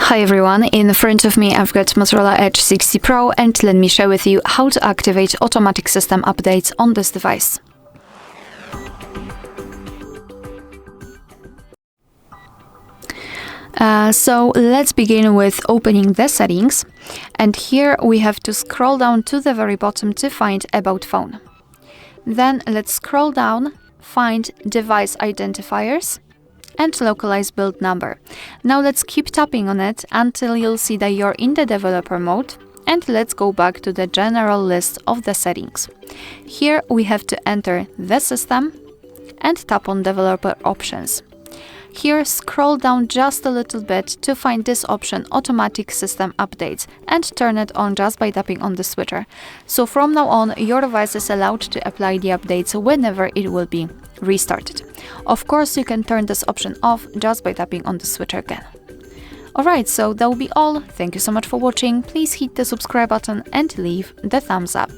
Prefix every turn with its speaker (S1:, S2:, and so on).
S1: Hi everyone, in front of me I've got Motorola Edge 60 Pro and let me share with you how to activate automatic system updates on this device. So let's begin with opening the settings, and here we have to scroll down to the very bottom to find About Phone. Then let's scroll down, find Device Identifiers and Localize Build Number. Now let's keep tapping on it until you'll see that you're in the developer mode, and let's go back to the general list of the settings. Here we have to enter the system and tap on Developer Options. Here, scroll down just a little bit to find this option, Automatic System Updates, and turn it on just by tapping on the switcher. So from now on, your device is allowed to apply the updates whenever it will be restarted. Of course, you can turn this option off just by tapping on the switcher again. Alright, so that will be all. Thank you so much for watching. Please hit the subscribe button and leave the thumbs up.